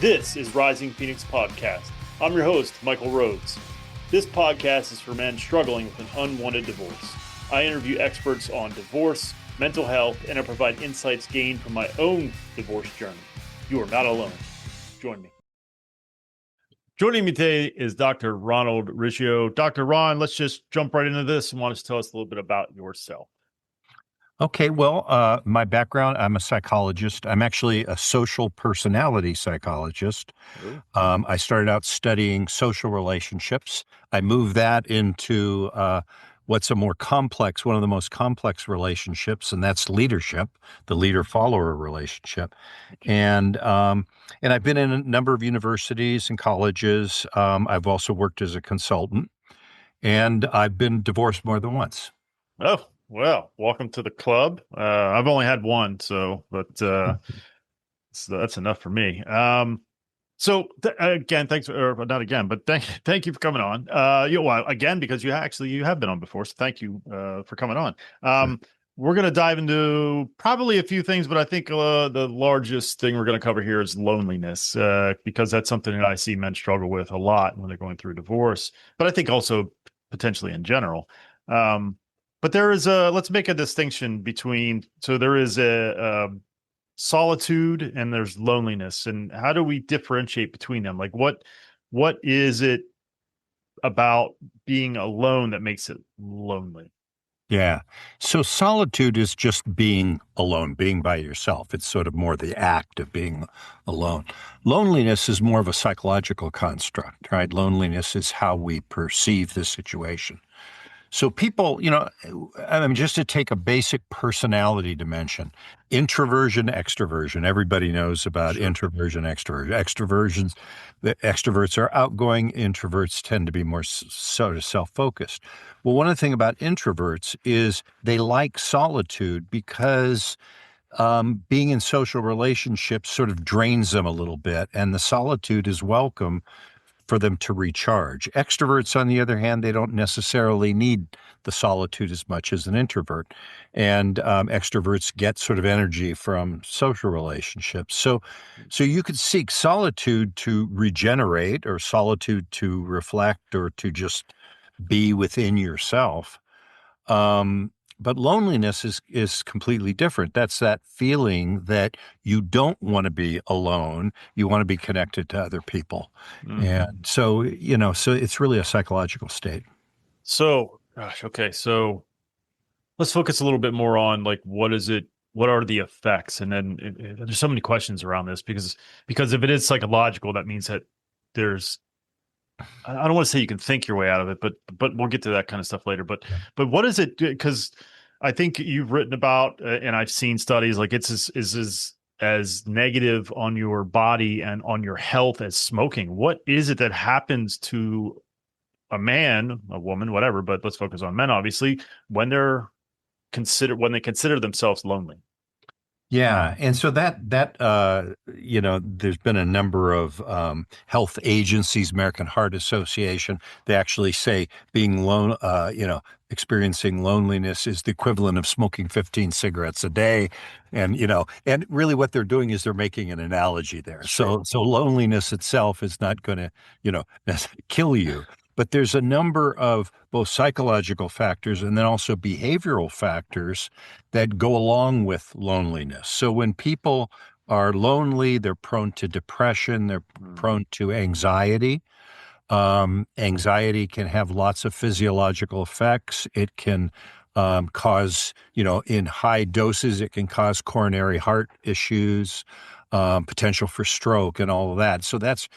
This is Rising Phoenix Podcast. I'm your host, Michael Rhodes. This podcast is for men struggling with an unwanted divorce. I interview experts on divorce, mental health, and I provide insights gained from my own divorce journey. You are not alone. Join me. Joining me today is Dr. Ronald Riggio. Dr. Ron, let's just jump right into this and want to tell us a little bit about yourself. Okay, well, my background, I'm a psychologist. I'm actually a social personality psychologist. I started out studying social relationships. I moved that into what's one of the most complex relationships, and that's leadership, the leader-follower relationship. And I've been in a number of universities and colleges. I've also worked as a consultant, and I've been divorced more than once. Oh, well, welcome to the club. I've only had one, so that's enough for me. Again, thanks, or not again, but thank you for coming on. Again, because you have been on before, so thank you for coming on. We're going to dive into probably a few things, but I think the largest thing we're going to cover here is loneliness, because that's something that I see men struggle with a lot when they're going through divorce, but I think also potentially in general. But let's make a distinction between, so there is a solitude and there's loneliness, and how do we differentiate between them? Like what is it about being alone that makes it lonely? Yeah. So solitude is just being alone, being by yourself. It's sort of more the act of being alone. Loneliness is more of a psychological construct, right? Loneliness is how we perceive the situation. So people, just to take a basic personality dimension, introversion, extroversion. Everybody knows about introversion, extroversion. The extroverts are outgoing. Introverts tend to be more sort of self-focused. Well, one of the things about introverts is they like solitude because being in social relationships sort of drains them a little bit, and the solitude is welcome for them to recharge. Extroverts, on the other hand, they don't necessarily need the solitude as much as an introvert. And extroverts get sort of energy from social relationships. So you could seek solitude to regenerate, or solitude to reflect, or to just be within yourself. But loneliness is completely different. That's that feeling that you don't want to be alone. You want to be connected to other people. Mm-hmm. And so it's really a psychological state. So, okay. So let's focus a little bit more on what are the effects? And then there's so many questions around this because if it is psychological, that means that I don't want to say you can think your way out of it, but we'll get to that kind of stuff later. But what is it? Because I think you've written about, and I've seen studies it's as negative on your body and on your health as smoking. What is it that happens to a man, a woman, whatever? But let's focus on men, obviously, when they consider themselves lonely. Yeah. And so that there's been a number of health agencies, American Heart Association, they actually say being experiencing loneliness is the equivalent of smoking 15 cigarettes a day. And really what they're doing is they're making an analogy there. Sure. So loneliness itself is not going to, kill you. But there's a number of both psychological factors and then also behavioral factors that go along with loneliness. So when people are lonely, they're prone to depression, they're prone to anxiety. Anxiety can have lots of physiological effects. It can cause, in high doses, it can cause coronary heart issues, potential for stroke and all of that. So that's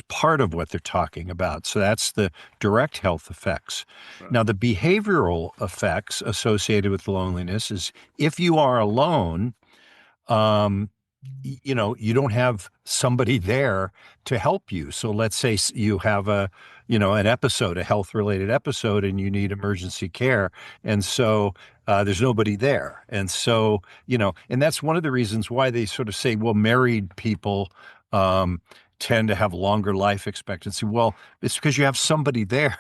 part of what they're talking about. So that's the direct health effects. Right. Now, the behavioral effects associated with loneliness is if you are alone, you don't have somebody there to help you. So let's say you have an episode, a health-related episode, and you need emergency care. And so there's nobody there. And so, and that's one of the reasons why they sort of say, well, married people tend to have longer life expectancy. Well, it's because you have somebody there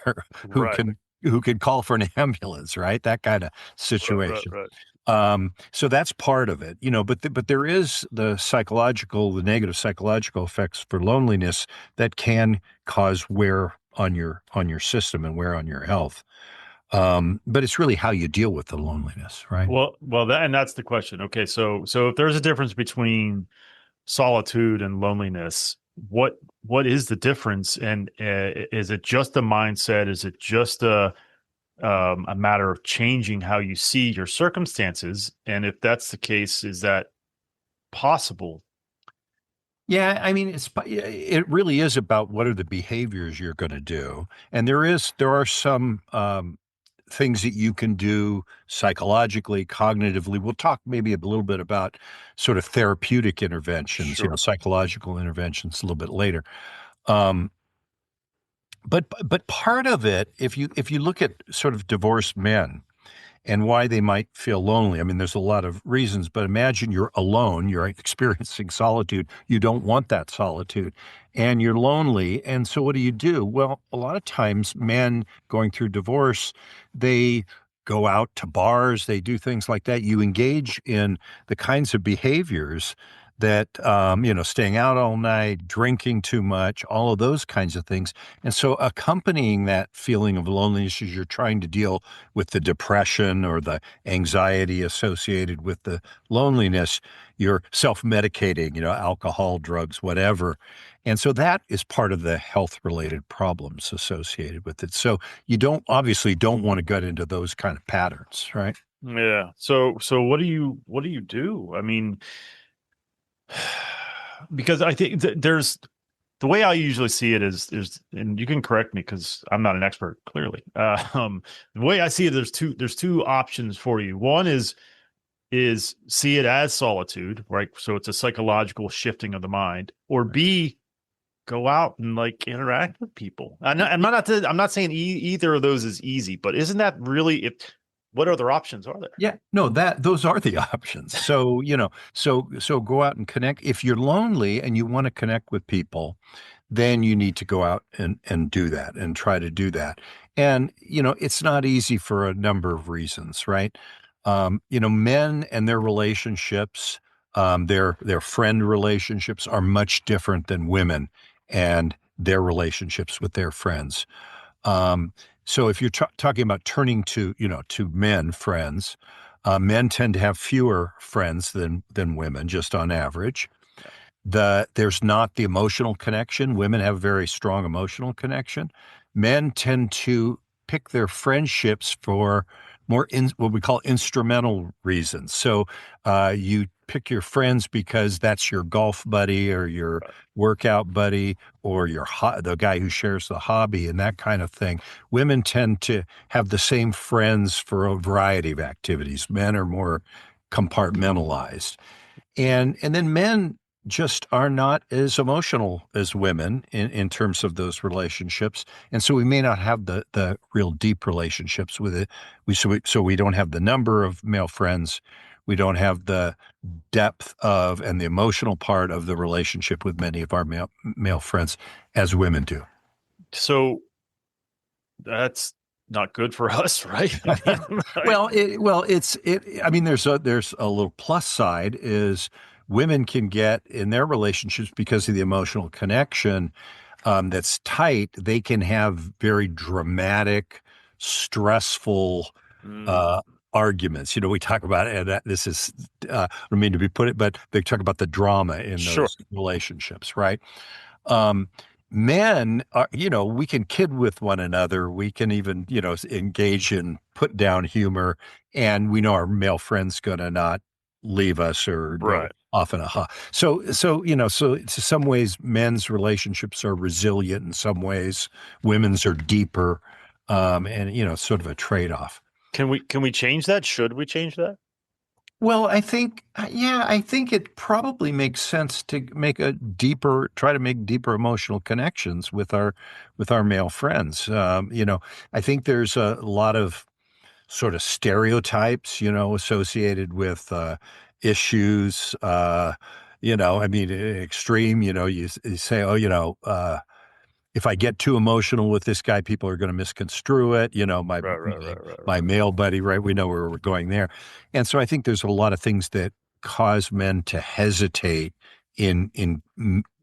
who can call for an ambulance, right? That kind of situation. Right. So that's part of it, but there is the negative psychological effects for loneliness that can cause wear on your system and wear on your health. But it's really how you deal with the loneliness, right? And that's the question. Okay, so if there's a difference between solitude and loneliness, what is the difference? And is it just a mindset? Is it just a matter of changing how you see your circumstances? And if that's the case, is that possible? Yeah, I mean, it really is about what are the behaviors you're going to do, and there are some things that you can do psychologically, cognitively. We'll talk maybe a little bit about sort of therapeutic interventions, Sure. psychological interventions a little bit later. Um, but part of it, if you look at sort of divorced men and why they might feel lonely. I mean, there's a lot of reasons, but imagine you're alone, you're experiencing solitude. You don't want that solitude, and you're lonely. And so, what do? Well, a lot of times, men going through divorce, they go out to bars, they do things like that. You engage in the kinds of behaviors that, staying out all night, drinking too much, all of those kinds of things. And so, accompanying that feeling of loneliness as you're trying to deal with the depression or the anxiety associated with the loneliness, you're self-medicating, alcohol, drugs, whatever. And so that is part of the health-related problems associated with it. So you obviously don't want to get into those kind of patterns, right? Yeah. So what do you do? I mean, because I think there's the way I usually see it is, and you can correct me because I'm not an expert, clearly. The way I see it, there's two options for you. One is see it as solitude, right? So it's a psychological shifting of the mind, or B, go out and like interact with people. I'm not saying either of those is easy, but isn't that really if what other options are there? Yeah, no, those are the options. So, so go out and connect. If you're lonely and you want to connect with people, then you need to go out and do that and try to do that. And, it's not easy for a number of reasons, right? Men and their relationships, their friend relationships are much different than women and their relationships with their friends. Um, so if you're talking about turning to men friends, men tend to have fewer friends than women, just on average. There's not the emotional connection. Women have a very strong emotional connection. Men tend to pick their friendships for what we call instrumental reasons. So you pick your friends because that's your golf buddy or your workout buddy or the guy who shares the hobby and that kind of thing. Women tend to have the same friends for a variety of activities. Men are more compartmentalized. And then men just are not as emotional as women in terms of those relationships. And so we may not have the real deep relationships with it. So we don't have the number of male friends. We don't have the depth of and the emotional part of the relationship with many of our male friends as women do. So that's not good for us, right? I mean, I mean, there's a little plus side is women can get in their relationships because of the emotional connection that's tight. They can have very dramatic, stressful mm, uh, arguments. We talk about it, and this is I don't mean to be put it, but they talk about the drama in sure, those relationships, right? Um, Men are, we can kid with one another. We can even, engage in put down humor, and we know our male friend's going to not leave us or go right. off in a huff. So to some ways, men's relationships are resilient. In some ways, women's are deeper, and sort of a trade-off. Can we change that? Should we change that? Well, I think it probably makes sense to try to make deeper emotional connections with our male friends. I think there's a lot of sort of stereotypes, associated with issues. I mean, extreme. You say, oh, if I get too emotional with this guy, people are going to misconstrue it. My, Right, right, my right, right, my right. male buddy, right? We know where we're going there, and so I think there's a lot of things that cause men to hesitate in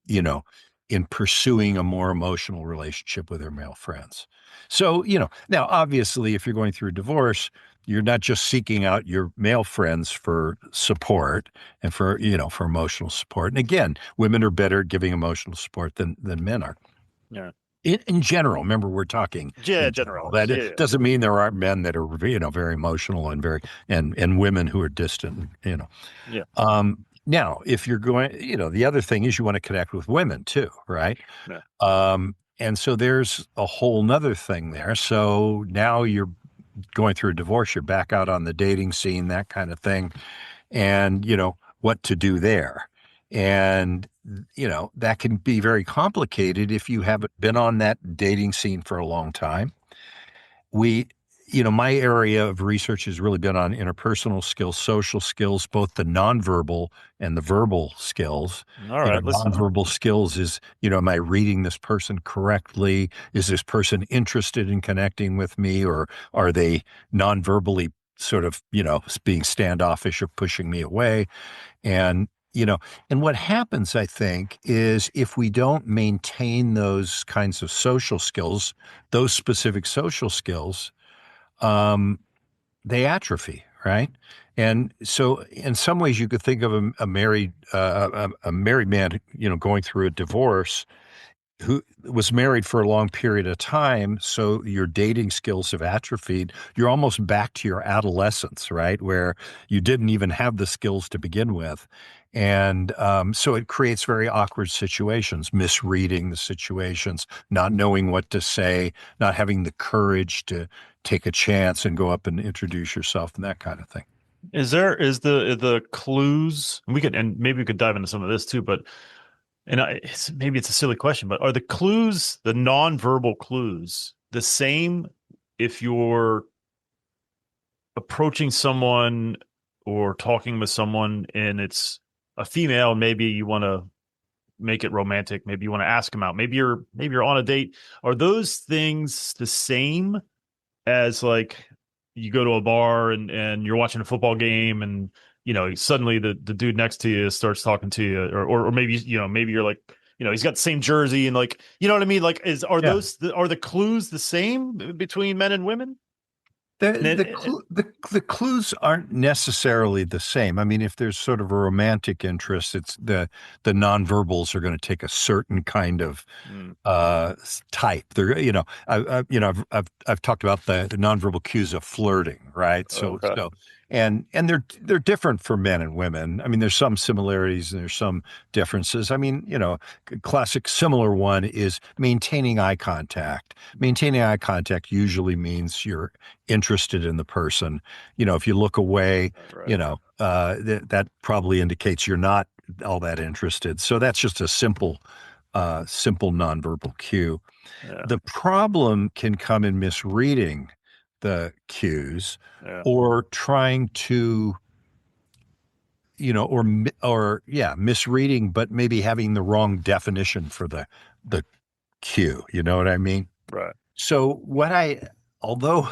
you know in pursuing a more emotional relationship with their male friends. So now obviously, if you're going through a divorce, you're not just seeking out your male friends for support and for emotional support. And again, women are better at giving emotional support than men are. Yeah. In general, remember we're talking Yeah, in general. generalize. That Yeah, yeah, doesn't mean there aren't men that are very emotional and and women who are distant. yeah, Now, if you're going, the other thing is you want to connect with women too, right? yeah. And so there's a whole nother thing there. So now you're going through a divorce, you're back out on the dating scene, that kind of thing, and what to do there. And that can be very complicated if you haven't been on that dating scene for a long time. We My area of research has really been on interpersonal skills, social skills, both the nonverbal and the verbal skills. All right, listen. Nonverbal skills is, am I reading this person correctly? Is this person interested in connecting with me, or are they nonverbally sort of, being standoffish or pushing me away? And, and what happens, I think, is if we don't maintain those kinds of social skills, those specific social skills, um, they atrophy, right? And so, in some ways, you could think of a married man, going through a divorce, who was married for a long period of time. So your dating skills have atrophied. You're almost back to your adolescence, right? Where you didn't even have the skills to begin with. And so it creates very awkward situations, misreading the situations, not knowing what to say, not having the courage to take a chance and go up and introduce yourself and that kind of thing. Is the clues, and we could, and maybe we could dive into some of this too, but maybe it's a silly question, but are the clues, the nonverbal clues, the same if you're approaching someone or talking with someone and it's a female, maybe you want to make it romantic, maybe you want to ask them out, maybe you're on a date. Are those things the same as like you go to a bar and you're watching a football game and suddenly the dude next to you starts talking to you, or maybe maybe you're like, he's got the same jersey and like, you know what I mean, like Yeah. are the clues the same between men and women? And The clues aren't necessarily the same. I mean, if there's sort of a romantic interest, it's the nonverbals are going to take a certain kind of mm, type. They're I've talked about the nonverbal cues of flirting, right? okay, And they're different for men and women. I mean, there's some similarities and there's some differences. I mean, classic similar one is maintaining eye contact. Maintaining eye contact usually means you're interested in the person. If you look away, right, that probably indicates you're not all that interested. So that's just a simple nonverbal cue. yeah, The problem can come in misreading the cues, yeah, or trying to, or yeah, misreading, but maybe having the wrong definition for the cue. You know what I mean? right, So although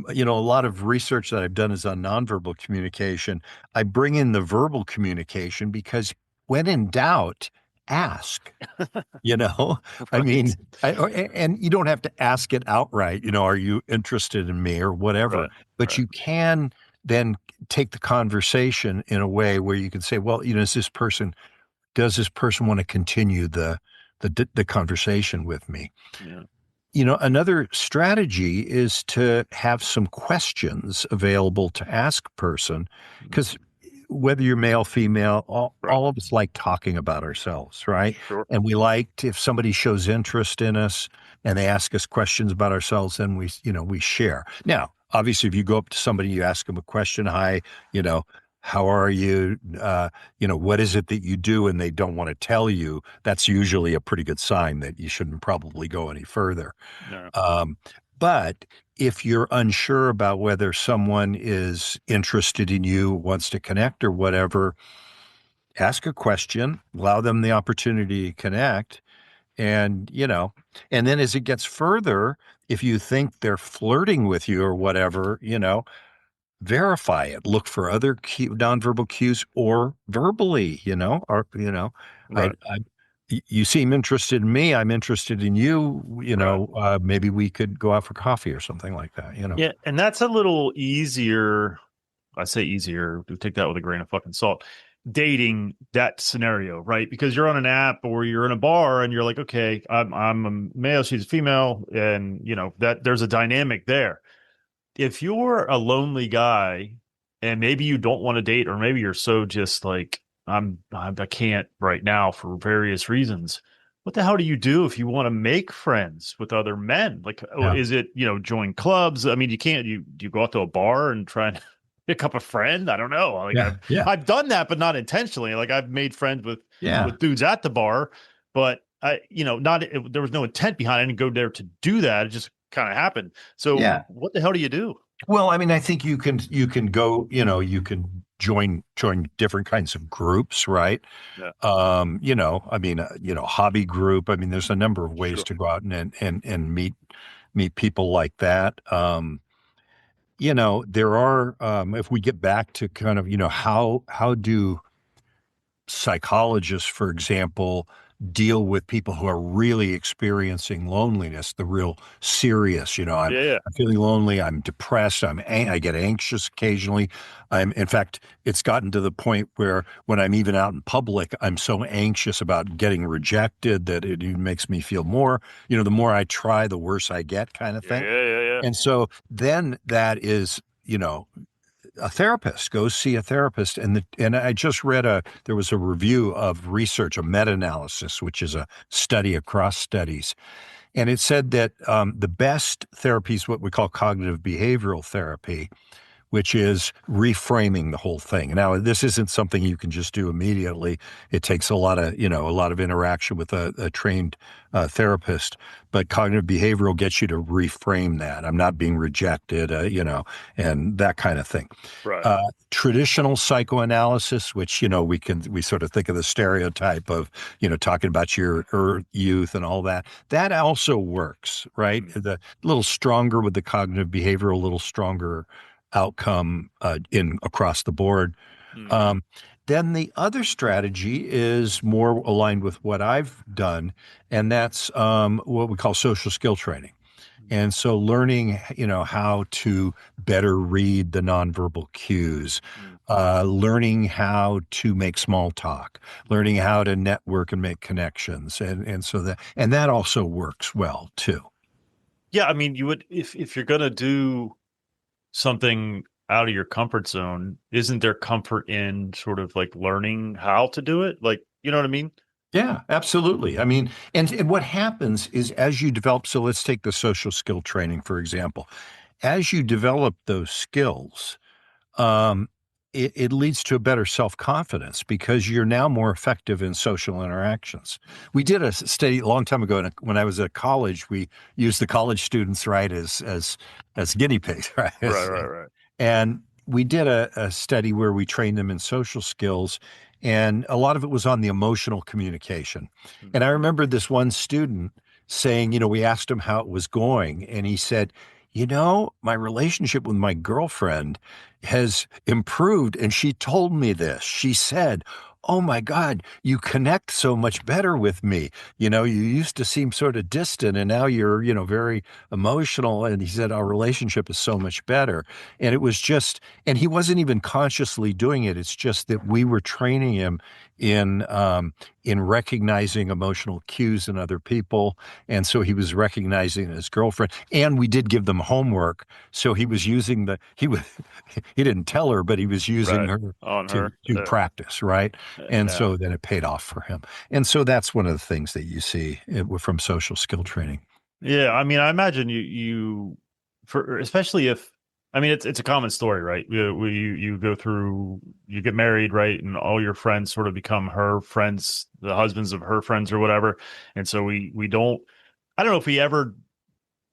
a lot of research that I've done is on nonverbal communication, I bring in the verbal communication because when in doubt, ask. You know, I right, mean, and you don't have to ask it outright, are you interested in me or whatever, right, but right, you can then take the conversation in a way where you can say, well, does this person want to continue the conversation with me? yeah, Another strategy is to have some questions available to ask a person, mm, because whether you're male, female, right, all of us like talking about ourselves, right? sure, And we like if somebody shows interest in us and they ask us questions about ourselves, then we share. Now, obviously, if you go up to somebody, you ask them a question, hi, you know, how are you? What is it that you do? And they don't want to tell you. That's usually a pretty good sign that you shouldn't probably go any further. yeah, Um, but if you're unsure about whether someone is interested in you, wants to connect or whatever, ask a question, allow them the opportunity to connect, And, and then as it gets further, if you think they're flirting with you or whatever, verify it. Look for other nonverbal cues or verbally, or, Right. you seem interested in me. I'm interested in you. Right. Maybe we could go out for coffee or something like that. Yeah, and that's a little easier. I say easier, to take that with a grain of fucking salt. Dating that scenario, right? Because you're on an app or you're in a bar and you're like, okay, I'm a male, she's a female, and that there's a dynamic there. If you're a lonely guy and maybe you don't want to date, or maybe you're so just like I can't right now for various reasons. What the hell do you do if you want to make friends with other men? Like, Yeah. is it join clubs? I mean, you can't. Do you go out to a bar and try and pick up a friend? I don't know. Like Yeah. Yeah. I've done that, but not intentionally. Like I've made friends Yeah. with dudes at the bar, but not there was no intent behind it. I didn't go there to do that. It just kind of happened. So Yeah. what the hell do you do? Well, I mean, I think you can go, you can join different kinds of groups, right? Yeah, I mean, hobby group. I mean, there's a number of ways sure. to go out and meet people like that. There are, if we get back to kind of, how do psychologists, for example, deal with people who are really experiencing loneliness, the real serious, Yeah, yeah. I'm feeling lonely, I'm depressed, I get anxious occasionally. In fact, it's gotten to the point where when I'm even out in public, I'm so anxious about getting rejected that it even makes me feel more, the more I try, the worse I get kind of Yeah, thing. yeah, yeah, yeah. And so then that is, a therapist. Go see a therapist. And I just read there was a review of research, a meta-analysis, which is a study across studies, and it said that the best therapy is what we call cognitive behavioral therapy, which is reframing the whole thing. Now, this isn't something you can just do immediately. It takes a lot of interaction with a trained therapist. But cognitive behavioral gets you to reframe that. I'm not being rejected, and that kind of thing. Right. Traditional psychoanalysis, which we sort of think of the stereotype of talking about your youth and all that. That also works, right? Mm, The little stronger with the cognitive behavioral, a little stronger outcome in across the board. mm, Um, then the other strategy is more aligned with what I've done, and that's what we call social skill training. And so learning, how to better read the nonverbal cues, mm. learning how to make small talk, learning how to network and make connections. And that also works well too. Yeah, I mean, you would if you're gonna do something out of your comfort zone, isn't there comfort in sort of like learning how to do it? Like, you know what I mean? Yeah, absolutely. I mean, and what happens is as you develop, so let's take the social skill training, for example. As you develop those skills, um, it leads to a better self-confidence because you're now more effective in social interactions. We did a study a long time ago, and when I was at college, we used the college students, right, as guinea pigs, right? Right, right, right. And we did a study where we trained them in social skills, and a lot of it was on the emotional communication. Mm, And I remember this one student saying, we asked him how it was going, and he said, my relationship with my girlfriend has improved. And she told me this. She said, "Oh my God, you connect so much better with me. You used to seem sort of distant and now you're, very emotional." And he said, "Our relationship is so much better." And it was just, and he wasn't even consciously doing it. It's just that we were training him in, in recognizing emotional cues in other people. And so he was recognizing his girlfriend, and we did give them homework. So he was using he didn't tell her, but he was using right. her On to her. practice, right? And Yeah. so then it paid off for him. And so that's one of the things that you see from social skill training. Yeah, I mean, I imagine you for especially if I mean it's a common story, right? You go through you get married, right, and all your friends sort of become her friends, the husbands of her friends or whatever. And so we don't I don't know if we ever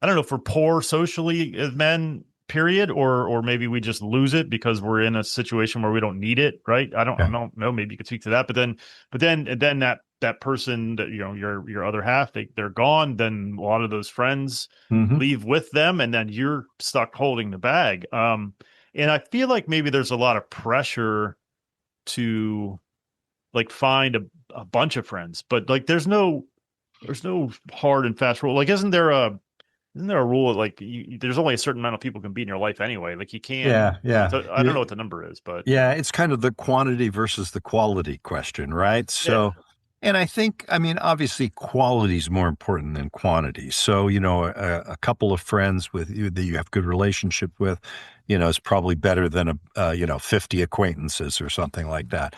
I don't know if we're poor socially as men period, or maybe we just lose it because we're in a situation where we don't need it, right? I Yeah. don't know. Maybe you could speak to that, but then that person that your other half, they're gone. Then a lot of those friends Hmm. leave with them, and then you're stuck holding the bag. And I feel like maybe there's a lot of pressure to like find a bunch of friends, but like there's no hard and fast rule. Like, isn't there a rule like there's only a certain amount of people can be in your life anyway? Like you can't. Yeah, yeah. So I don't know what the number is, but Yeah, it's kind of the quantity versus the quality question, right? yeah, So, and I mean, obviously, quality is more important than quantity. So, a couple of friends with you that you have good relationship with, is probably better than 50 acquaintances or something like that.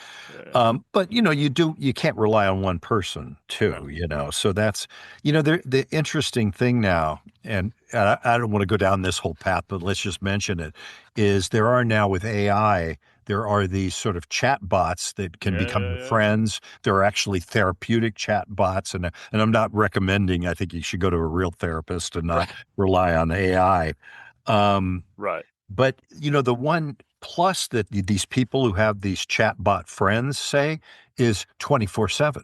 uh, But you can't rely on one person no, too. So that's, the interesting thing now, and I don't want to go down this whole path, but let's just mention it, is there are now with AI, there are these sort of chat bots that can yeah, become yeah, your yeah, friends. There are actually therapeutic chat bots, and I'm not recommending. I think you should go to a real therapist and not right, rely on AI. Um, right, but the one plus that these people who have these chatbot friends say is 24/7,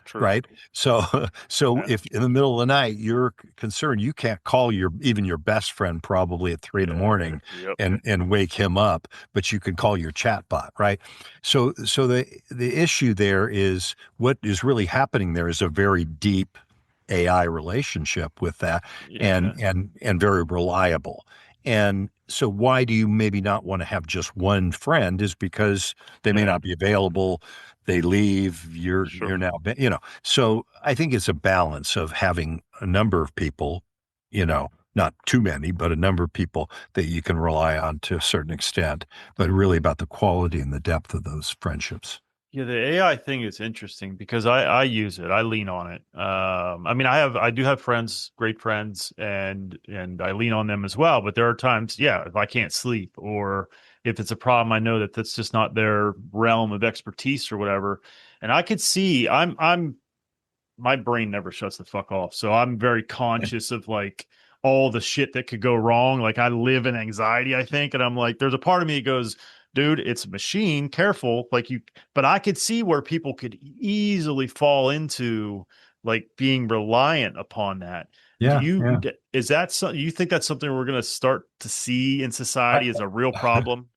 true, right? So so yeah, if in the middle of the night you're concerned, you can't call even your best friend probably at 3 in the yeah, morning yep, and wake him up, but you can call your chatbot, right? So the issue there is what is really happening there is a very deep AI relationship with that and yeah, and very reliable. And so why do you maybe not want to have just one friend is because they may yeah, not be available, they leave, sure, you're now, so I think it's a balance of having a number of people, not too many, but a number of people that you can rely on to a certain extent, but really about the quality and the depth of those friendships. yeah. The AI thing is interesting because I use it. I lean on it. I mean, I do have friends, great friends, and I lean on them as well. But there are times, yeah, if I can't sleep or if it's a problem, I know that that's just not their realm of expertise or whatever. And I could see I'm my brain never shuts the fuck off. So I'm very conscious of like all the shit that could go wrong. Like I live in anxiety, I think. And I'm like, there's a part of me that goes, dude, it's a machine, careful. But I could see where people could easily fall into like being reliant upon that. Yeah, yeah. Is that something you think that's something we're going to start to see in I, society as a real problem?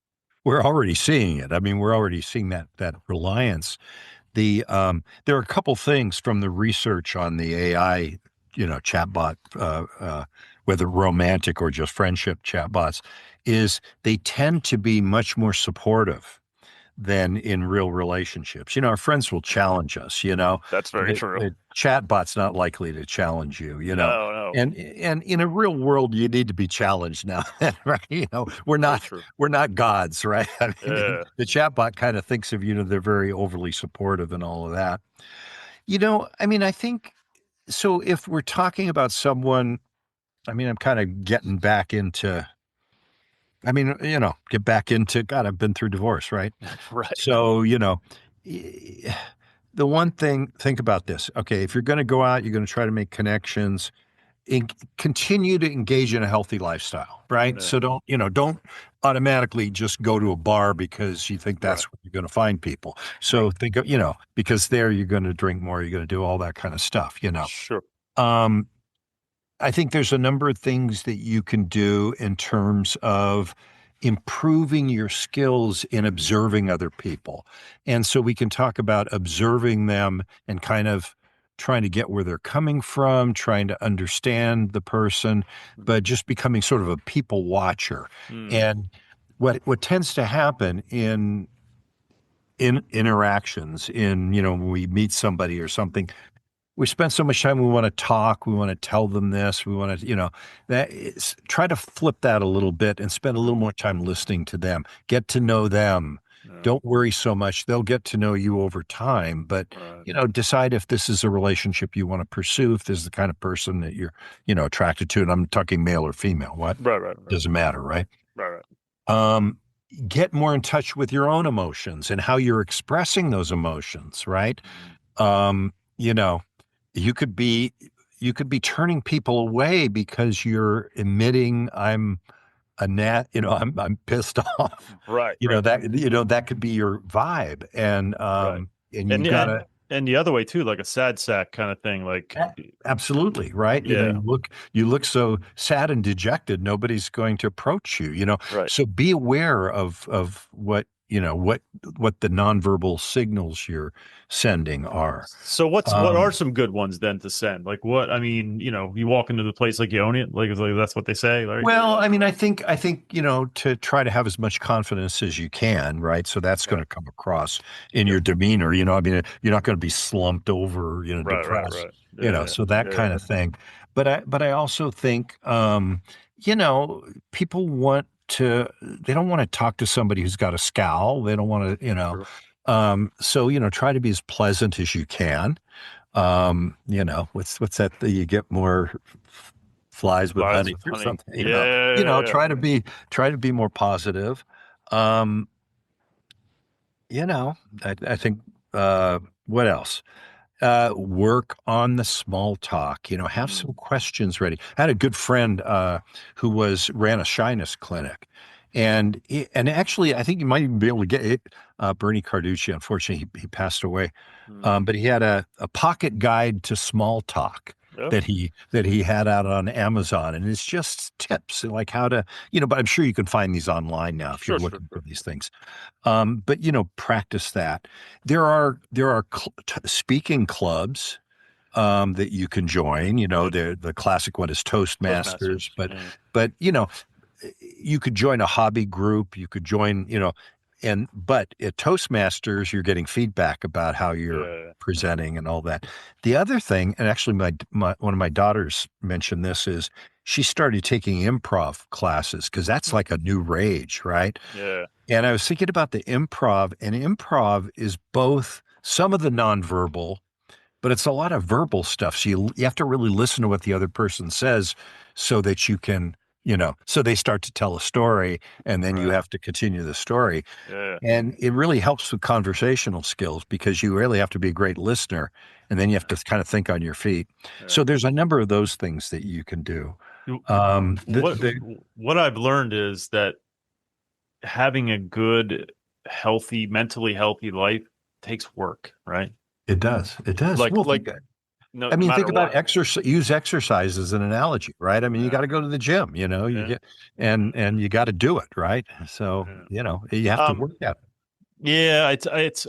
we're already seeing it. I mean, we're already seeing that reliance. There are a couple things from the research on the AI, chatbot, whether romantic or just friendship chatbots, is they tend to be much more supportive than in real relationships. Our friends will challenge us, That's very true. the chatbot's not likely to challenge you. No, no. And in a real world, you need to be challenged now, right? We're Very not true. we're not gods, right? I mean, Yeah. the chatbot kind of thinks of they're very overly supportive and all of that. I mean, I think so. If we're talking about someone, I mean, I'm kind of getting back into. I mean, get back into God. I've been through divorce, right? Right. So, y- the one thing, think about this. Okay, if you're going to go out, you're going to try to make connections, continue to engage in a healthy lifestyle, right? Yeah. So don't automatically just go to a bar because you think Right. that's where you're going to find people. Right. So think of, because there you're going to drink more, you're going to do all that kind of stuff. Sure. Um, I think there's a number of things that you can do in terms of improving your skills in observing other people. And so we can talk about observing them and kind of trying to get where they're coming from, trying to understand the person, but just becoming sort of a people watcher. Mm. And what tends to happen in interactions when we meet somebody or something, we spend so much time, we want to talk, we want to tell them this, we want to, that is, try to flip that a little bit and spend a little Mm. more time listening to them, get to know them. Yeah. Don't worry so much. They'll get to know you over time, but, Right. decide if this is a relationship you want to pursue, if this is the kind of person that you're, attracted to. And I'm talking male or female, what Right. Right. Right. doesn't matter, right? Right. Right. Um, get more in touch with your own emotions and how you're expressing those emotions, right? Mm. Um, you know, you could be you could be turning people away because you're emitting, I'm pissed off. Right, right, That could be your vibe. right. And you And gotta. and the other way too, like a sad sack kind of thing. Like, Absolutely, right? yeah, You look so sad and dejected, nobody's going to approach you. right. So be aware of what the nonverbal signals you're sending are. So what are Um, some good ones then to send? Like what, I mean, you walk into the place like you own it, like that's what they say, right? well, I mean, I think, to try to have as much confidence as you can, right? So that's going Yeah. to come across in Yep. your demeanor. I mean, you're not going to be slumped over, Right, right, depressed, right. Yeah, so that yeah. kind of thing. But I also think, you know, people they don't want to talk to somebody who's got a scowl. They don't want to, True. so, try to be as pleasant as you can. What's that you get more flies with Lies honey with or honey. something, Yeah. try to be more positive. Um, I think, what else? Work on the small talk, have Mm, some questions ready. I had a good friend, who ran a shyness clinic. And actually, I think you might even be able to get it. Bernie Carducci, unfortunately, he passed away. mm. But he had a pocket guide to small talk Yeah. that he had out on Amazon, and it's just tips like how to, but I'm sure you can find these online now if you're Sure, sure, looking for sure. these things. But practice that. There are speaking clubs, that you can join. Yep. The classic one is Toastmasters, Toastmasters. but Yeah. but you know you could join a hobby group. You could join, but at Toastmasters, you're getting feedback about how you're Yeah. presenting and all that. The other thing, and actually, one of my daughters mentioned this, is she started taking improv classes because that's Hmm. like a new rage, right? Yeah. And I was thinking about the improv, and improv is both some of the nonverbal, but it's a lot of verbal stuff. So you have to really listen to what the other person says so that you can, so they start to tell a story and then you Right. have to continue the story. Yeah. And it really helps with conversational skills because you really have to be a great listener and then you have to kind of think on your feet. Yeah. So there's a number of those things that you can do. You- The, What the, what I've learned is that having a good, healthy, mentally healthy life takes work, right? it does. It does. Like Well, like no I no mean, matter think about what. exercise. Use exercise as an analogy, right? I mean, you got Yeah. to go to the gym. You Yeah. get and you got to do it, right? So Yeah. you have to Um, work at yeah, it's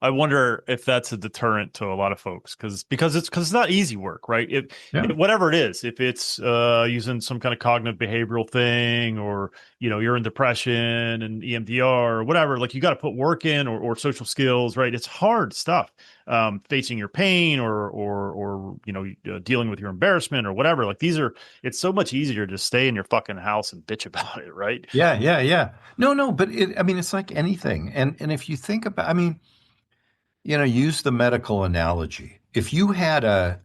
I wonder if that's a deterrent to a lot of folks because it's not easy work, right? it. Whatever it is, if it's using some kind of cognitive behavioral thing or you're in depression and EMDR or whatever, like you got to put work in or social skills, right? It's hard stuff. Facing your pain or dealing with your embarrassment or whatever. Like it's so much easier to stay in your fucking house and bitch about it, right? Yeah. No, but I mean, it's like anything. And if you think about, I mean, use the medical analogy. If you had a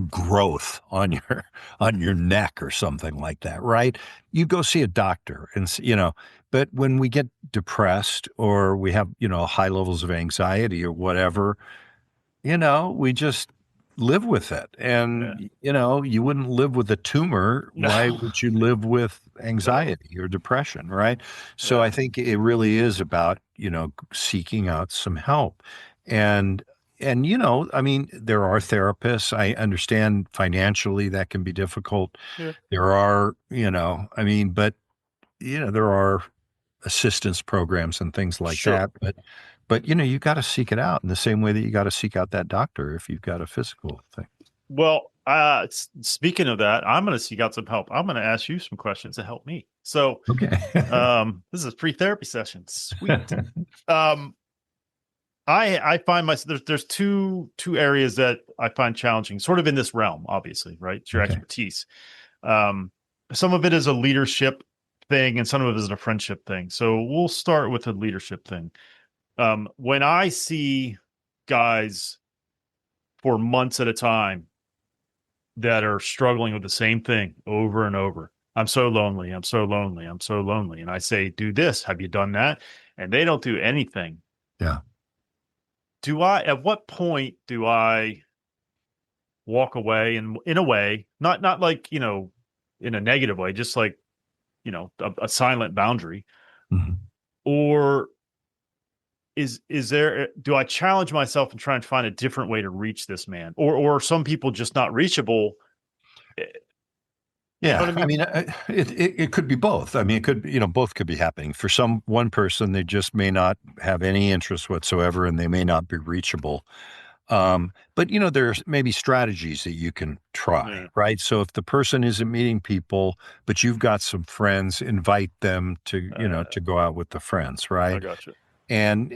growth on your on your neck or something like that, right? You go see a doctor but when we get depressed or we have, high levels of anxiety or whatever, we just live with it. Yeah. And, you wouldn't live with a tumor. No. Why would you live with No. anxiety or depression? Right. So Yeah. I think it really is about, seeking out some help. And, I mean, there are therapists. I understand financially that can be difficult. Yeah. There are, I mean, but, there are assistance programs and things like Sure. that. But you got to seek it out in the same way that you got to seek out that doctor if you've got a physical thing. Well, speaking of that, I'm going to seek out some help. I'm going to ask you some questions to help me. So, Okay. this is a free therapy session. Sweet. Um, I find there's two areas that I find challenging, sort of in this realm, obviously, right? It's your Okay. expertise. Um, some of it is a leadership thing, and some of it is a friendship thing. So we'll start with the leadership thing. When I see guys for months at a time that are struggling with the same thing over and over. I'm so lonely. I'm so lonely. I'm so lonely. And I say, do this. Have you done that? And they don't do anything. Yeah. At what point do I walk away and in a way, not like, in a negative way, just like a silent boundary, Mhm. or is there, do I challenge myself and try and find a different way to reach this man, or are some people just not reachable? Eh, You know what Yeah, I I mean? mean, it could be both. I mean, it could, both could be happening. For one person, they just may not have any interest whatsoever, and they may not be reachable. But there's maybe strategies that you can try, Yeah, right? So if the person isn't meeting people, but you've got some friends, invite them to, uh, to go out with the friends, I right? got you. And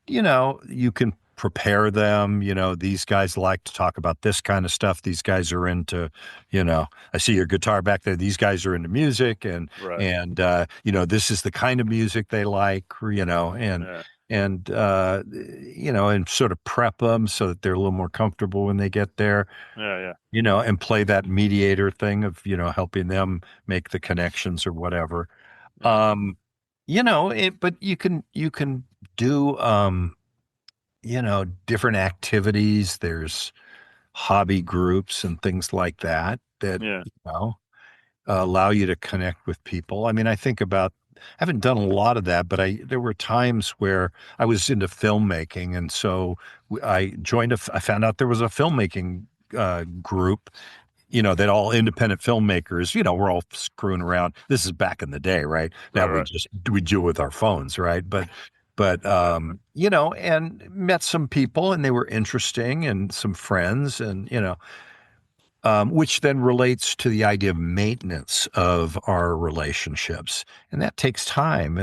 you can prepare them. These guys like to talk about this kind of stuff. These guys are into, I see your guitar back there. These guys are into music, and Right. and this is the kind of music they like, Yeah, and sort of prep them so that they're a little more comfortable when they get there, yeah, yeah, and play that mediator thing of, helping them make the connections or whatever. yeah, um but you can do, different activities. There's hobby groups and things like that yeah. allow you to connect with people. I mean, I haven't done a lot of that, but there were times where I was into filmmaking, and so I found out there was a filmmaking group, that all independent filmmakers, we're all screwing around. This is back in the day, right? Right, Now we right. just we do it with our phones, right? But and met some people, and they were interesting, and some friends, and which then relates to the idea of maintenance of our relationships. And that takes time,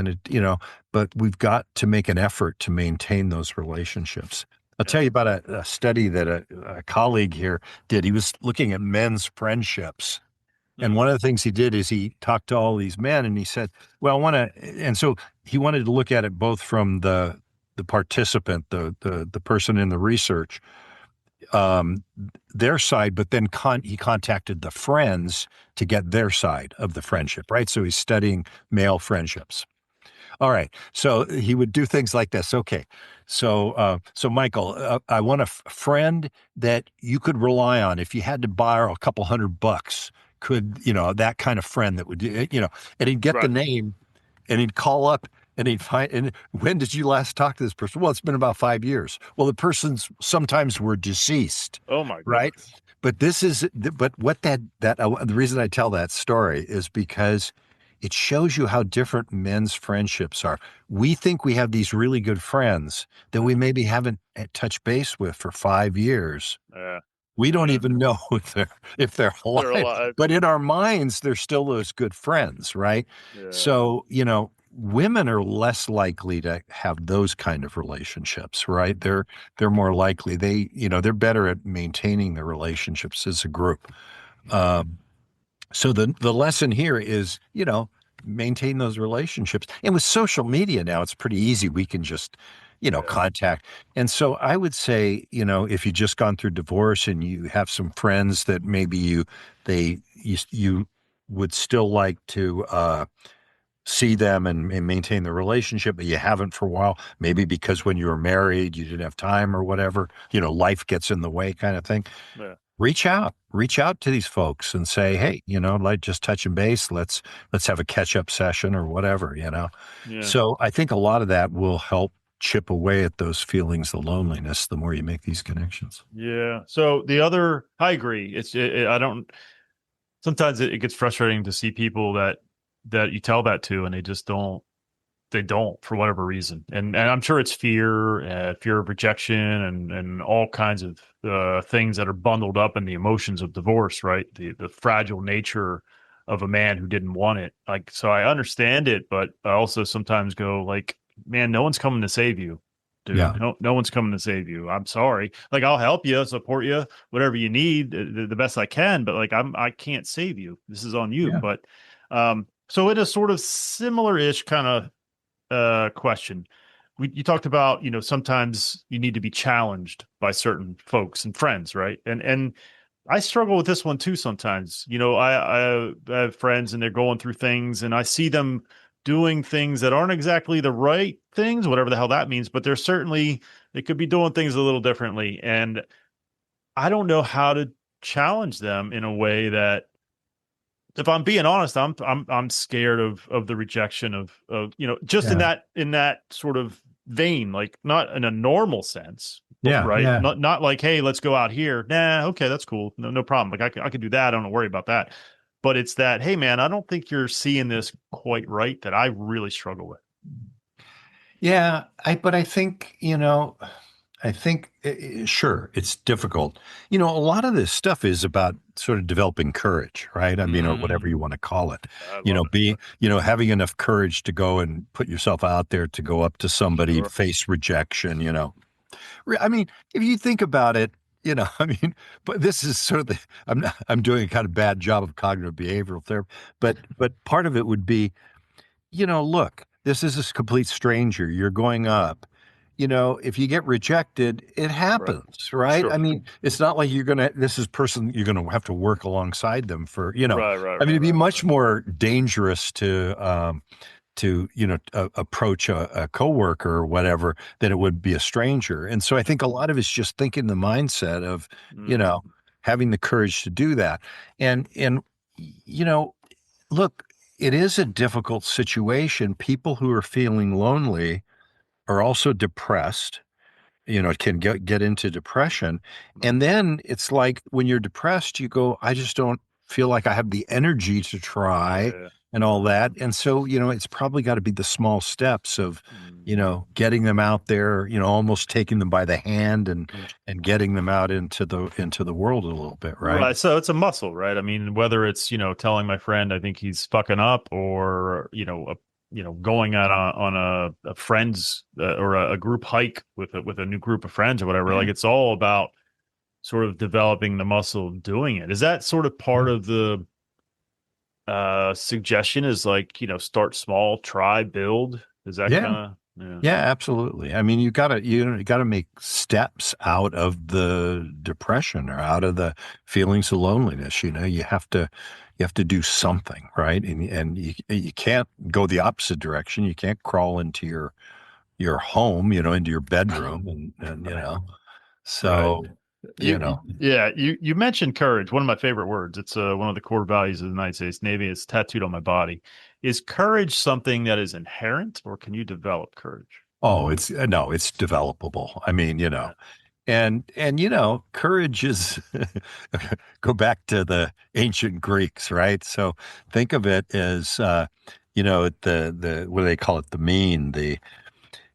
but we've got to make an effort to maintain those relationships. I'll Yeah. tell you about a study that a colleague here did. He was looking at men's friendships. And Mm, one of the things he did is he talked to all these men, and he said, well, I want to, and so he wanted to look at it both from the participant, the person in the research, um, their side, but then he contacted the friends to get their side of the mm, friendship, right? So he's studying male friendships. All right. So he would do things like this. Okay. So Michael, I want a friend that you could rely on if you had to borrow a couple $100. Could, that kind of friend that would, and he'd get the right. name, and he'd call up, and he'd find, and when did you last talk to this person? Well, it's been about 5 years. Well, the persons sometimes were deceased, Oh my right? goodness. But what the reason I tell that story is because it shows you how different men's friendships are. We think we have these really good friends that we Uh, maybe haven't touched base with for 5 years. yeah, We don't yeah. even know if they're They're alive, alive. but in our minds, they're still those good friends, right? Yeah, So, women are less likely to have those kind of relationships, right? They're more likely. They're better at maintaining the relationships as a group. yeah, Um, so the lesson here is, maintain those relationships. And with social media now, it's pretty easy. We can just, yeah, contact. And so I would say, if you just gone through divorce and you have some friends that maybe you would still like to see them and maintain the relationship, but you haven't for a while, maybe because when you were married, you didn't have time or whatever, life gets in the way kind of thing. yeah, Reach out to these folks and say, yeah, hey, like just touching base. Let's have a catch up session or whatever. yeah, So I think a lot of that will help chip away at those feelings of loneliness the more you make these connections. yeah. So I agree. I don't. Sometimes it gets frustrating to see people that you tell that to, and they just don't. They don't for whatever reason, and I'm sure it's fear of rejection, and all kinds of things that are bundled up in the emotions of divorce, right? The fragile nature of a man who didn't want it. Like, so I understand it, but I also sometimes go like, man, no one's coming to save you, dude. Yeah. No one's coming to save you. I'm sorry. Like, I'll help you, support you, whatever you need, the best I can, but like, I can't save you. This is on you. Yeah. But so in a sort of similar-ish kind of question. You talked about, sometimes you need to be challenged by certain folks and friends, right? And I struggle with this one too sometimes. I have friends and they're going through things, and I see them doing things that aren't exactly the right things, whatever the hell that means, but they could be doing things a little differently. And I don't know how to challenge them in a way that if I'm being honest, I'm scared of the rejection of just Yeah. in that sort of vein, like not in a normal sense, but Yeah. right, Yeah. not like, hey, let's go out here. Nah, okay, that's cool, no problem. Like I could do that. I don't worry about that. But it's that, hey man, I don't think you're seeing this quite right, that I really struggle with. Yeah. But I think, sure, it's difficult. A lot of this stuff is about sort of developing courage, right? I mean, or whatever you Mm, want to call it. I love it. Being, having enough courage to go and put yourself out there, to go up to somebody, Sure. face rejection. I mean, if you think about it, I mean, but this is sort of I'm doing a kind of bad job of cognitive behavioral therapy, but part of it would be, look, this is a complete stranger. You're going up. If you get rejected, it Right. happens, right? I Sure. mean, it's not like this is person you're going to have to work alongside them for, Right. Right. I mean, Right. it'd be Right. much more dangerous to approach a coworker or whatever than it would be a stranger. And so I think a lot of it's just thinking the mindset of, you Mm, know, having the courage to do that. And you know, look, it is a difficult situation. People who are feeling lonely are also depressed. It can get into depression. mm, And then it's like when you're depressed, you go, I just don't feel like I have the energy to try yeah. and all that. And so, it's probably got to be the small steps of, Mm. getting them out there, almost taking them by the hand and getting them out into the world a little bit, right? Right. So it's a muscle, right? I mean, whether it's, telling my friend I think he's fucking up, or, going out on a friend's or a group hike with a new group of friends or whatever. Like it's all about sort of developing the muscle of doing it. Is that sort of part Yeah. of the suggestion, is like, start small, try, build? Is that Yeah. kind of, yeah. Yeah, absolutely. I mean, you gotta make steps out of the depression or out of the feelings of loneliness. You have to do something, right? And you can't go the opposite direction. You can't crawl into your home, into your bedroom, and Right. so you You, know. yeah, you mentioned courage, one of my favorite words. It's one of the core values of the United States Navy. It's tattooed on my body. Is courage something that is inherent, or can you develop courage? Oh, it's no, it's developable. I mean, Yeah. and courage is go back to the ancient Greeks, right? So think of it as the what do they call it? The mean, the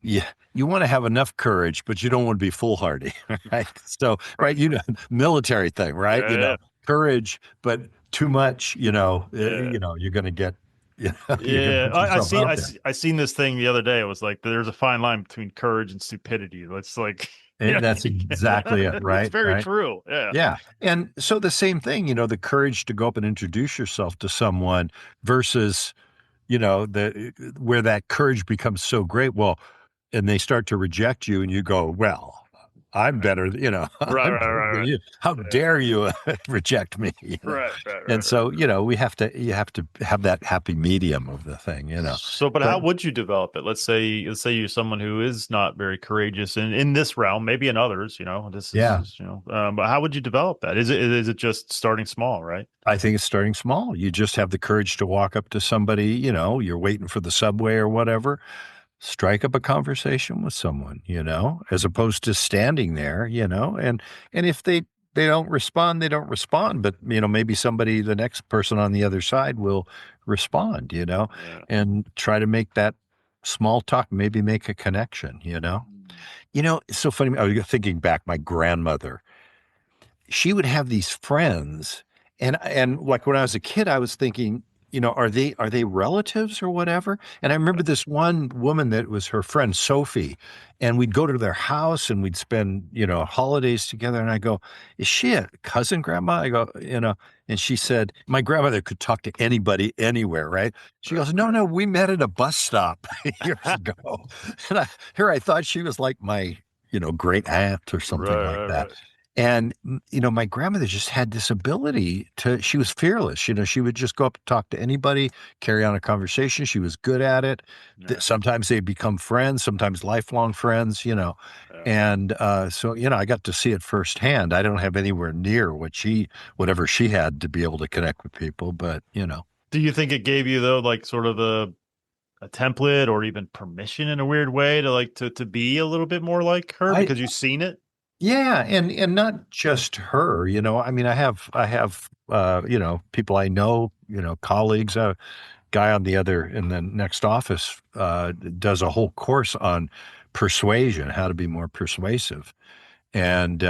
yeah, you want to have enough courage, but you don't want to be foolhardy, right? So, right, Right. military thing, right? Yeah. Courage, but too much, Yeah. you're going to get, you're going to Yeah. put yourself out there. I seen this thing the other day. It was like there's a fine line between courage and stupidity. It's like, yeah, That's exactly it, it's right? very Right. true. Yeah. Yeah. And so the same thing, the courage to go up and introduce yourself to someone versus, the where that courage becomes so great. Well, and they start to reject you and you go, well, I'm better, Right. I'm Right. better than Right. you. How Right. dare you reject me, Right. Right. And Right. so, Right. you have to have that happy medium of the thing. So, but But how would you develop it? Let's say you're someone who is not very courageous in this realm, maybe in others, this yeah, is, but how would you develop that? Is it just starting small, right? I think it's starting small. You just have the courage to walk up to somebody, you're waiting for the subway or whatever, strike up a conversation with someone, as opposed to standing there, and if they don't respond, they don't respond, but maybe somebody, the next person on the other side will respond, Yeah. and try to make that small talk, maybe make a connection. It's so funny. I was thinking back, my grandmother, she would have these friends, and like when I was a kid I was thinking, are they relatives or whatever. And I remember this one woman that was her friend Sophie, and we'd go to their house and we'd spend holidays together, and I go, is she a cousin, grandma? I go, and she said my grandmother could talk to anybody anywhere, right? She Right. goes, no, no, we met at a bus stop years ago. And I thought she was like my great aunt or something Right. like Right. that. Right. And, my grandmother just had this ability she was fearless. She would just go up and talk to anybody, carry on a conversation. She was good at it. Yeah. Sometimes they'd become friends, sometimes lifelong friends. And so, I got to see it firsthand. I don't have anywhere near whatever she had to be able to connect with people, but Do you think it gave you though, like sort of a template or even permission in a weird way to like to be a little bit more like her I, because you've seen it? yeah, and not just her, I mean, I have people I know, colleagues, guy in the next office does a whole course on persuasion, how to be more persuasive. And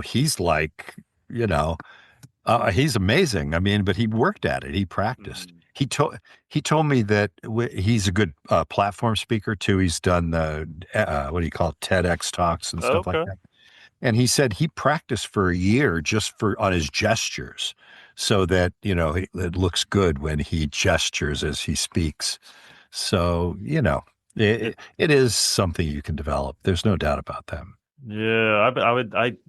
he's like, you know, he's amazing. I mean, but he worked at it. He practiced. Mm. He told me that he's a good platform speaker too. He's done the what do you call it, TEDx talks and stuff like Okay. that. And he said he practiced for a year just for on his gestures, so that it looks good when he gestures as he speaks. So it is something you can develop. There's no doubt about that. Yeah,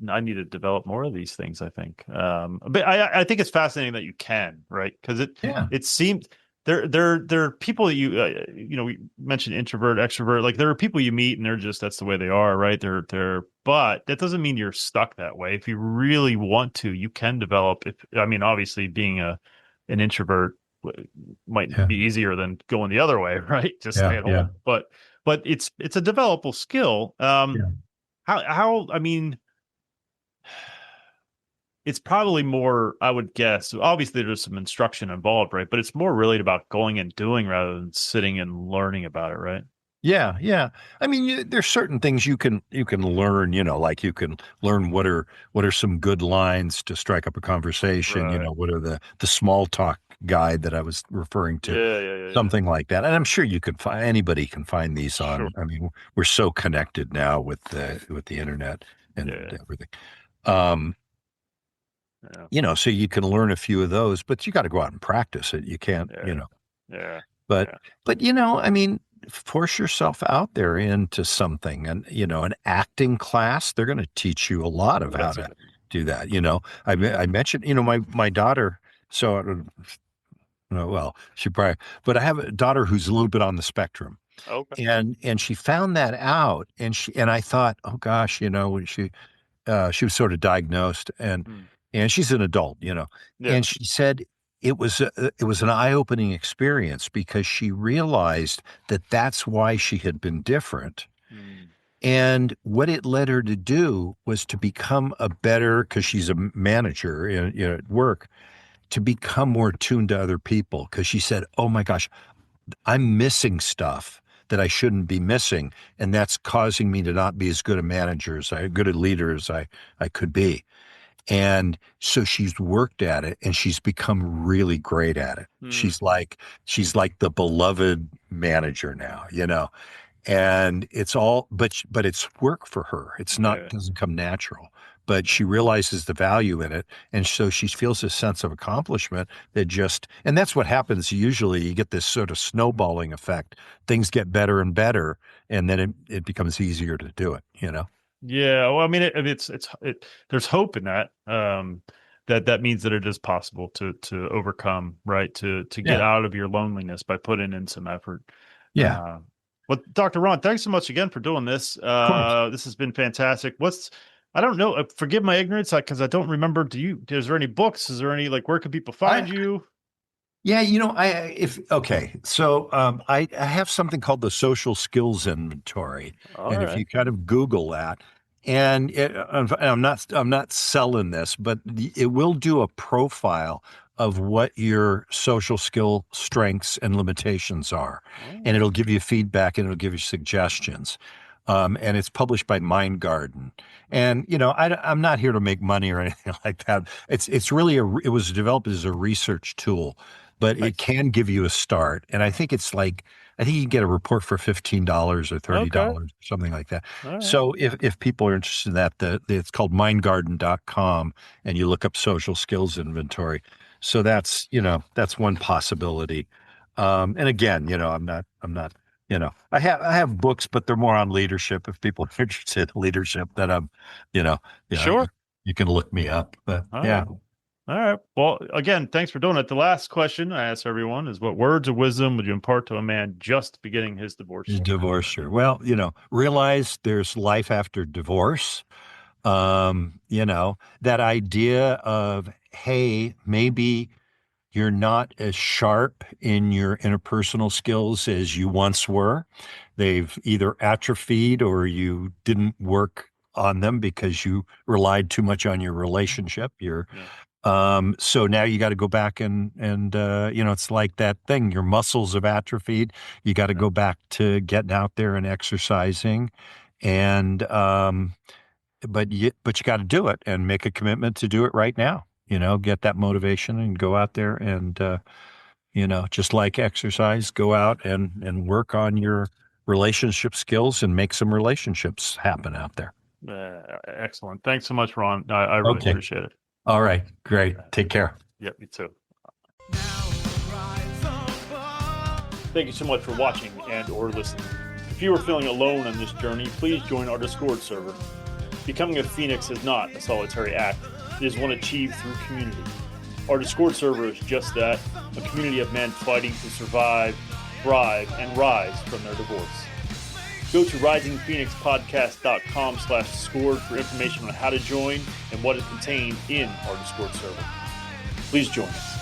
I need to develop more of these things, I think. But I think it's fascinating that you can, right? Because Yeah. it seems there are people that we mentioned introvert, extrovert, like there are people you meet and they're just that's the way they are, right? But that doesn't mean you're stuck that way. If you really want to, you can develop if I mean, obviously being an introvert might Yeah. be easier than going the other way, right? Just stay Yeah. at Yeah. home. But it's a developable skill. Yeah. How I mean, it's probably more, I would guess. Obviously, there's some instruction involved, right? But it's more really about going and doing rather than sitting and learning about it, right? Yeah, yeah. I mean, there's certain things you can learn. Like you can learn what are some good lines to strike up a conversation. Right. What are the small talk guide that I was referring to, Yeah, yeah, yeah, yeah. something like that. And I'm sure you can find anybody can find these Sure. on. I mean, we're so connected now with the internet and Yeah, everything. Um, yeah, so you can learn a few of those, but you got to go out and practice it. You can't, yeah, yeah, but yeah. I mean, force yourself out there into something, and an acting class, they're going to teach you a lot of Ooh, how that's a to good one. do that. I mentioned, my daughter, so well, she probably, but I have a daughter who's a little bit on the spectrum, Okay. and she found that out, and I thought, oh gosh, when she was sort of diagnosed, Hmm. and she's an adult, Yeah. and she said it was an eye-opening experience because she realized that that's why she had been different. Hmm. And what it led her to do was to become a better, because she's a manager at work, to become more tuned to other people. Because she said, "Oh my gosh, I'm missing stuff that I shouldn't be missing, and that's causing me to not be as good a manager as good a leader as I could be." And so she's worked at it and she's become really great at it. Hmm. She's like the beloved manager now, and it's all, but it's work for her. It's not, Yeah. doesn't come natural, but she realizes the value in it. And so she feels a sense of accomplishment and that's what happens. Usually you get this sort of snowballing effect. Things get better and better, and then it becomes easier to do it. Yeah. Well, I mean, there's hope in that. That means that it is possible to overcome, right? To get Yeah. out of your loneliness by putting in some effort. Yeah. Uh, well, Dr. Ron, thanks so much again for doing this. Of course. This has been fantastic. I don't know. Forgive my ignorance because I don't remember. Is there any books? Is there any, like, where can people find I you? Yeah, I if okay, so I have something called the social skills inventory, All and if right. you kind of Google that, and I'm not selling this, but it will do a profile of what your social skill strengths and limitations are, and Oh, it'll give you feedback and it'll give you suggestions. And it's published by Mind Garden, and I'm not here to make money or anything like that. It's really it was developed as a research tool, but it nice. can give you a start. And I think you can get a report for $15 or Okay. $30, something like that. All right. So if people are interested in that, it's called mindgarden.com, and you look up social skills inventory. So that's one possibility. And again, I have books, but they're more on leadership. If people are interested in leadership, that you know, Sure. you can look me up. But All yeah. right. All right. Well, again, thanks for doing it. The last question I ask everyone is, what words of wisdom would you impart to a man just beginning his divorce story? Divorce, sure. Well, realize there's life after divorce. That idea of, hey, maybe you're not as sharp in your interpersonal skills as you once were. They've either atrophied or you didn't work on them because you relied too much on your relationship. Yeah. So now you got to go back and it's like that thing. Your muscles have atrophied. You got to go back to getting out there and exercising, and but you got to do it and make a commitment to do it right now. Get that motivation and go out there and just like exercise, go out and work on your relationship skills and make some relationships happen out there. Excellent. Thanks so much, Ron. I really Okay. appreciate it. All right. Great. Take care. Yep, you too. Thank you so much for watching and or listening. If you are feeling alone on this journey, please join our Discord server. Becoming a Phoenix is not a solitary act. It is one achieved through community. Our Discord server is just that, a community of men fighting to survive, thrive, and rise from their divorce. Go to risingphoenixpodcast.com/Discord for information on how to join and what is contained in our Discord server. Please join us.